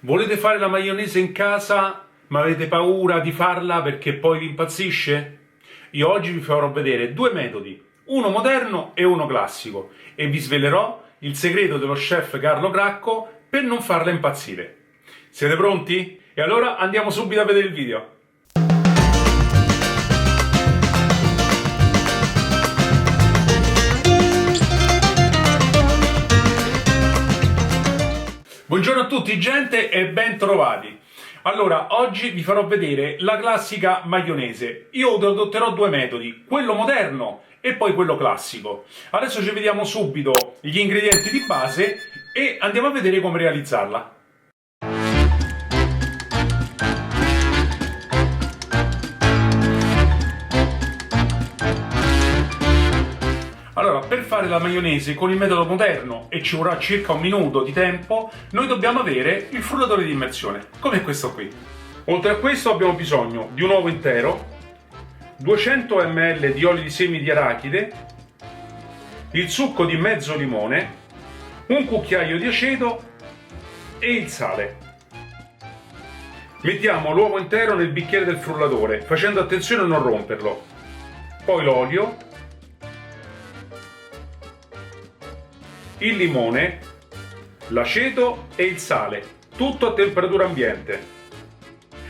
Volete fare la maionese in casa, ma avete paura di farla perché poi vi impazzisce? Io oggi vi farò vedere due metodi, uno moderno e uno classico, e vi svelerò il segreto dello chef Carlo Cracco per non farla impazzire. Siete pronti? E allora andiamo subito a vedere il video. Buongiorno a tutti gente e ben trovati. Allora, oggi vi farò vedere la classica maionese. Io adotterò due metodi, quello moderno e poi quello classico. Adesso ci vediamo subito gli ingredienti di base e andiamo a vedere come realizzarla. Allora, per fare la maionese con il metodo moderno, e ci vorrà circa un minuto di tempo, noi dobbiamo avere il frullatore di immersione, come questo qui. Oltre a questo abbiamo bisogno di un uovo intero, 200 ml di olio di semi di arachide, il succo di mezzo limone, un cucchiaio di aceto e il sale. Mettiamo l'uovo intero nel bicchiere del frullatore, facendo attenzione a non romperlo. Poi l'olio, il limone, l'aceto e il sale, tutto a temperatura ambiente.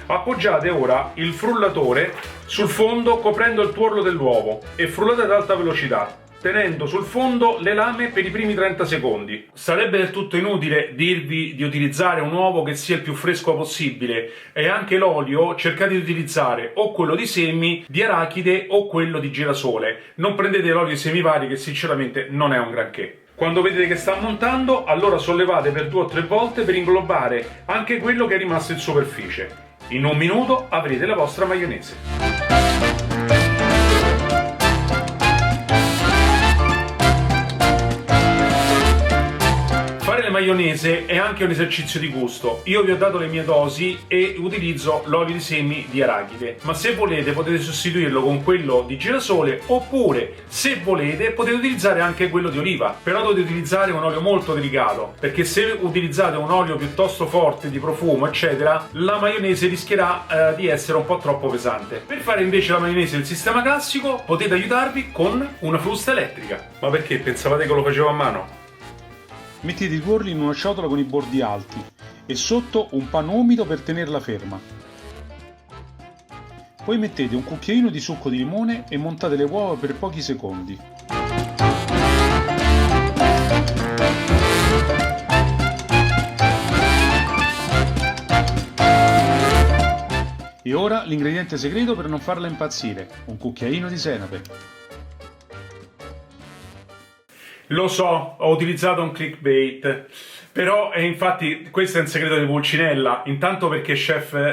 Appoggiate ora il frullatore sul fondo coprendo il tuorlo dell'uovo e frullate ad alta velocità, tenendo sul fondo le lame per i primi 30 secondi. Sarebbe del tutto inutile dirvi di utilizzare un uovo che sia il più fresco possibile, e anche l'olio cercate di utilizzare o quello di semi, di arachide o quello di girasole. Non prendete l'olio di semi vari, che sinceramente non è un granché. Quando vedete che sta montando, allora sollevate per 2 o 3 volte per inglobare anche quello che è rimasto in superficie. In un minuto avrete la vostra maionese. Maionese è anche un esercizio di gusto. Io vi ho dato le mie dosi e utilizzo l'olio di semi di arachide, ma se volete potete sostituirlo con quello di girasole, oppure se volete potete utilizzare anche quello di oliva. Però dovete utilizzare un olio molto delicato, perché se utilizzate un olio piuttosto forte di profumo eccetera, la maionese rischierà di essere un po' troppo pesante. Per fare invece la maionese del sistema classico potete aiutarvi con una frusta elettrica. Ma perché pensavate che lo facevo a mano? Mettete i tuorli in una ciotola con i bordi alti e sotto un panno umido per tenerla ferma. Poi mettete un cucchiaino di succo di limone e montate le uova per pochi secondi. E ora l'ingrediente segreto per non farla impazzire, un cucchiaino di senape. Lo so, ho utilizzato un clickbait, però infatti questo è un segreto di Pulcinella, intanto perché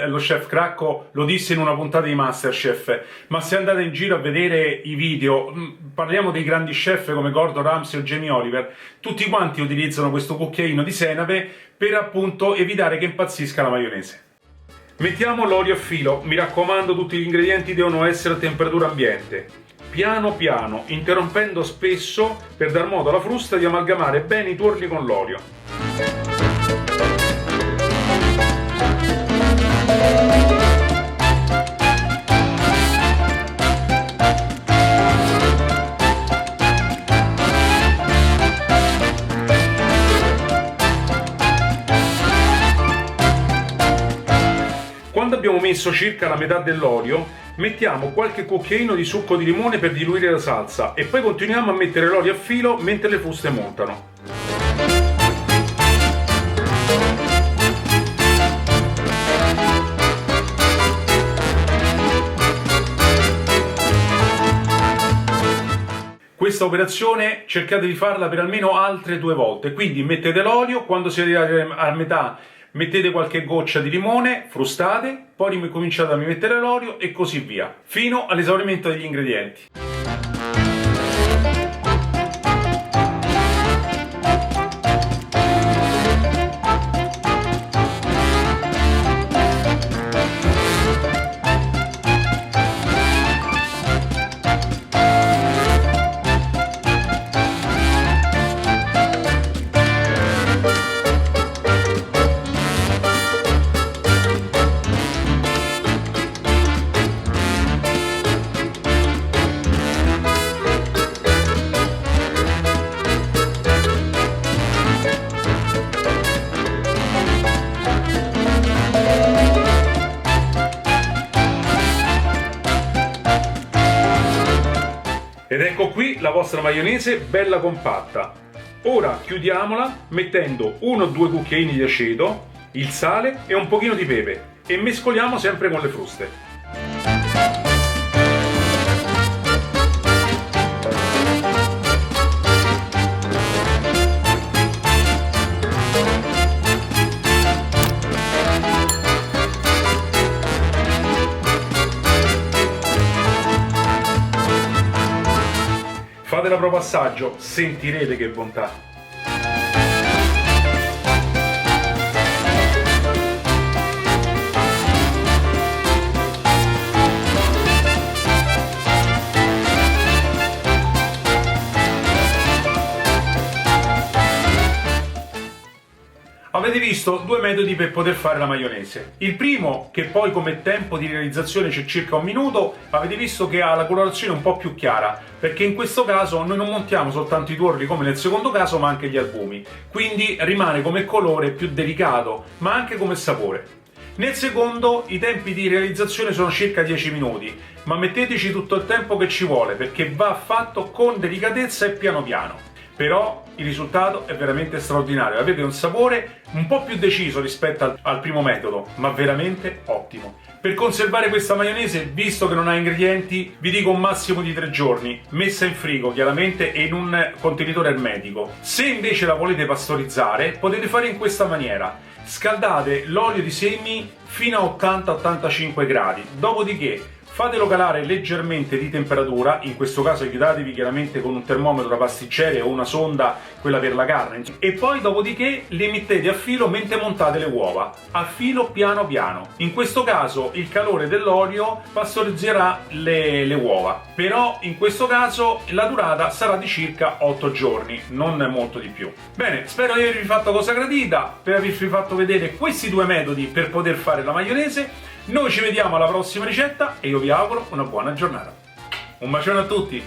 lo chef Cracco lo disse in una puntata di Masterchef, ma se andate in giro a vedere i video, parliamo dei grandi chef come Gordon Ramsay o Jamie Oliver, tutti quanti utilizzano questo cucchiaino di senape per appunto evitare che impazzisca la maionese. Mettiamo l'olio a filo, mi raccomando tutti gli ingredienti devono essere a temperatura ambiente. Piano piano, interrompendo spesso per dar modo alla frusta di amalgamare bene i tuorli con l'olio. Quando abbiamo messo circa la metà dell'olio, mettiamo qualche cucchiaino di succo di limone per diluire la salsa e poi continuiamo a mettere l'olio a filo mentre le fruste montano. Questa operazione cercate di farla per almeno altre 2 volte, quindi mettete l'olio, quando siete arrivati a metà mettete qualche goccia di limone, frustate, poi ricominciate a mettere l'olio e così via, fino all'esaurimento degli ingredienti. qui la vostra maionese bella compatta. Ora chiudiamola mettendo 1 o 2 cucchiaini di aceto, il sale e un pochino di pepe e mescoliamo sempre con le fruste. Fate la prova assaggio, sentirete che bontà. Avete visto 2 metodi per poter fare la maionese. Il primo, che poi come tempo di realizzazione c'è circa 1 minuto, avete visto che ha la colorazione un po' più chiara, perché in questo caso noi non montiamo soltanto i tuorli come nel secondo caso, ma anche gli albumi. Quindi rimane come colore più delicato, ma anche come sapore. Nel secondo i tempi di realizzazione sono circa 10 minuti, ma metteteci tutto il tempo che ci vuole, perché va fatto con delicatezza e piano piano. Però il risultato è veramente straordinario, avete un sapore un po' più deciso rispetto al primo metodo, ma veramente ottimo. Per conservare questa maionese, visto che non ha ingredienti, vi dico un massimo di 3 giorni, messa in frigo chiaramente e in un contenitore ermetico. Se invece la volete pastorizzare, potete fare in questa maniera: scaldate l'olio di semi fino a 80-85 gradi, dopodiché fatelo calare leggermente di temperatura, in questo caso aiutatevi chiaramente con un termometro da pasticcere o una sonda, quella per la carne, e poi dopodiché le mettete a filo mentre montate le uova, a filo piano piano. In questo caso il calore dell'olio pastorizzerà le uova, però in questo caso la durata sarà di circa 8 giorni, non molto di più. Bene, spero di avervi fatto cosa gradita, per avervi fatto vedere questi 2 metodi per poter fare la maionese. Noi ci vediamo alla prossima ricetta e io vi auguro una buona giornata. Un bacione a tutti!